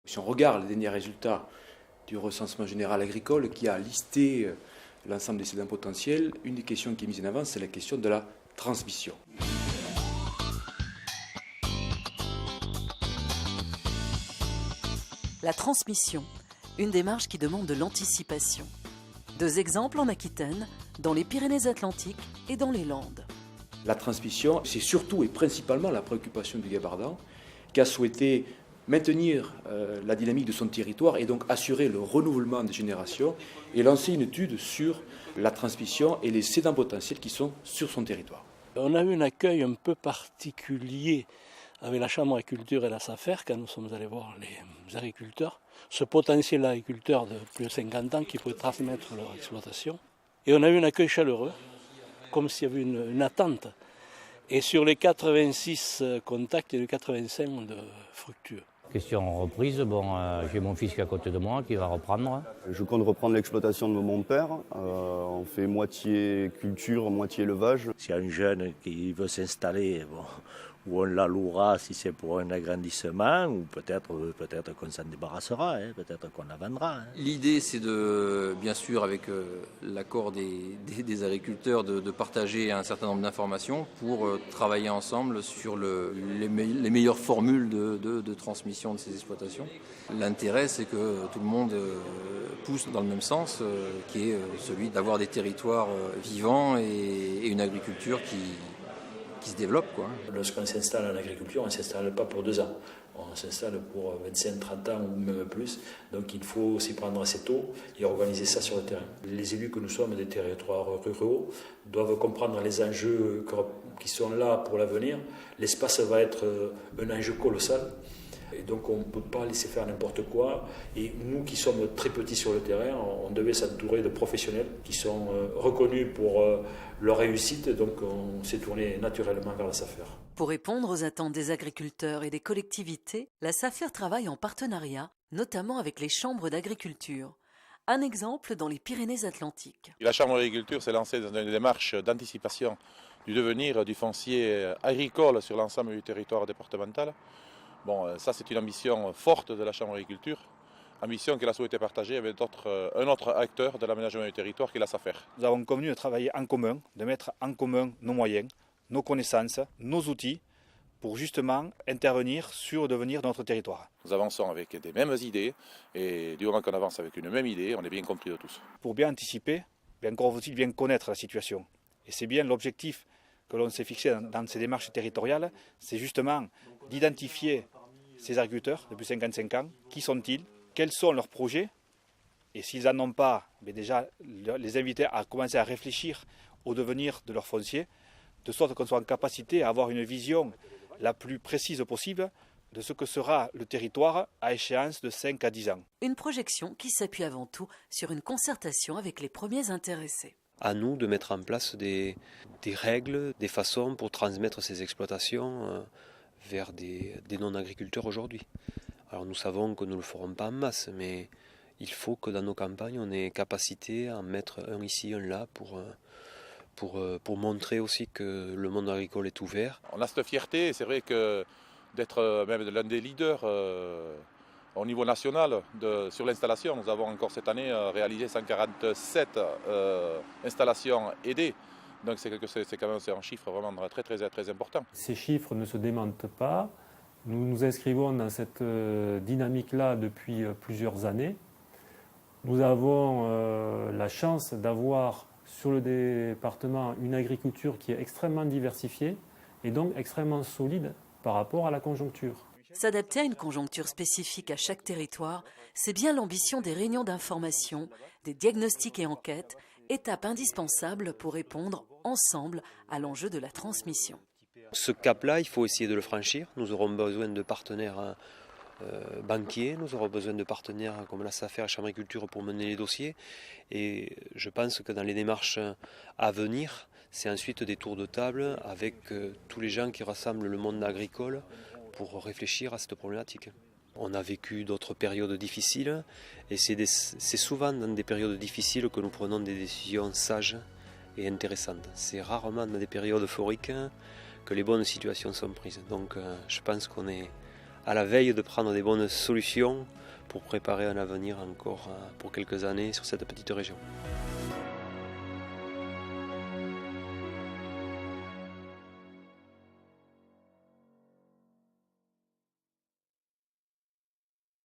Si on regarde les derniers résultats du recensement général agricole qui a listé l'ensemble des cédants potentiels, une des questions qui est mise en avant, c'est la question de la transmission. La transmission, une démarche qui demande de l'anticipation. 2 exemples en Aquitaine, dans les Pyrénées-Atlantiques et dans les Landes. La transmission, c'est surtout et principalement la préoccupation du Gabardin, qui a souhaité maintenir la dynamique de son territoire et donc assurer le renouvellement des générations et lancer une étude sur la transmission et les cédants potentiels qui sont sur son territoire. On a eu un accueil un peu particulier avec la Chambre d'agriculture et la SAFER quand nous sommes allés voir les agriculteurs, ce potentiel agriculteur de plus de 50 ans qui pouvait transmettre leur exploitation. Et on a eu un accueil chaleureux, comme s'il y avait une attente. Et sur les 86 contacts, il y a eu 85 de fructueux. Question reprise, j'ai mon fils qui est à côté de moi qui va reprendre. Je compte reprendre l'exploitation de mon père. On fait moitié culture, moitié élevage. S'il y a un jeune qui veut s'installer, ou on la louera si c'est pour un agrandissement, ou peut-être qu'on s'en débarrassera, peut-être qu'on la vendra. L'idée, c'est de, bien sûr, avec l'accord des agriculteurs, de partager un certain nombre d'informations pour travailler ensemble sur les meilleures formules de transmission de ces exploitations. L'intérêt, c'est que tout le monde pousse dans le même sens, qui est celui d'avoir des territoires vivants et une agriculture qui se développe, quoi. Lorsqu'on s'installe en agriculture, on ne s'installe pas pour 2 ans. On s'installe pour 25, 30 ans ou même plus. Donc il faut s'y prendre assez tôt et organiser ça sur le terrain. Les élus que nous sommes des territoires ruraux doivent comprendre les enjeux qui sont là pour l'avenir. L'espace va être un enjeu colossal. Et donc on ne peut pas laisser faire n'importe quoi. Et nous qui sommes très petits sur le terrain, on devait s'entourer de professionnels qui sont reconnus pour leur réussite. Donc on s'est tourné naturellement vers la SAFER. Pour répondre aux attentes des agriculteurs et des collectivités, la SAFER travaille en partenariat, notamment avec les chambres d'agriculture. Un exemple dans les Pyrénées-Atlantiques. La Chambre d'agriculture s'est lancée dans une démarche d'anticipation du devenir du foncier agricole sur l'ensemble du territoire départemental. Ça c'est une ambition forte de la Chambre d'agriculture, ambition qu'elle a souhaité partager avec un autre acteur de l'aménagement du territoire qui est la SAFER. Nous avons convenu de travailler en commun, de mettre en commun nos moyens, nos connaissances, nos outils pour justement intervenir sur le devenir de notre territoire. Nous avançons avec des mêmes idées et du moment qu'on avance avec une même idée, on est bien compris de tous. Pour bien anticiper, encore faut-il bien connaître la situation. Et c'est bien l'objectif que l'on s'est fixé dans ces démarches territoriales, c'est justement d'identifier ces agriculteurs depuis 55 ans, qui sont-ils, quels sont leurs projets, et s'ils n'en ont pas, déjà les inviter à commencer à réfléchir au devenir de leur foncier, de sorte qu'on soit en capacité à avoir une vision la plus précise possible de ce que sera le territoire à échéance de 5 à 10 ans. Une projection qui s'appuie avant tout sur une concertation avec les premiers intéressés. À nous de mettre en place des règles, des façons pour transmettre ces exploitations vers des non-agriculteurs aujourd'hui. Alors nous savons que nous ne le ferons pas en masse, mais il faut que dans nos campagnes, on ait capacité à en mettre un ici, un là, pour montrer aussi que le monde agricole est ouvert. On a cette fierté, c'est vrai que d'être même l'un des leaders au niveau national sur l'installation. Nous avons encore cette année réalisé 147 installations aidées. Donc c'est quand même un chiffre vraiment très, très, très important. Ces chiffres ne se démentent pas. Nous nous inscrivons dans cette dynamique-là depuis plusieurs années. Nous avons la chance d'avoir sur le département une agriculture qui est extrêmement diversifiée et donc extrêmement solide par rapport à la conjoncture. S'adapter à une conjoncture spécifique à chaque territoire, c'est bien l'ambition des réunions d'information, des diagnostics et enquêtes, étape indispensable pour répondre ensemble à l'enjeu de la transmission. Ce cap-là, il faut essayer de le franchir. Nous aurons besoin de partenaires banquiers, nous aurons besoin de partenaires comme la SAFER, la Chambre d'agriculture pour mener les dossiers. Et je pense que dans les démarches à venir, c'est ensuite des tours de table avec tous les gens qui rassemblent le monde agricole pour réfléchir à cette problématique. On a vécu d'autres périodes difficiles et c'est souvent dans des périodes difficiles que nous prenons des décisions sages et intéressantes. C'est rarement dans des périodes euphoriques que les bonnes situations sont prises. Donc je pense qu'on est à la veille de prendre des bonnes solutions pour préparer un avenir encore pour quelques années sur cette petite région.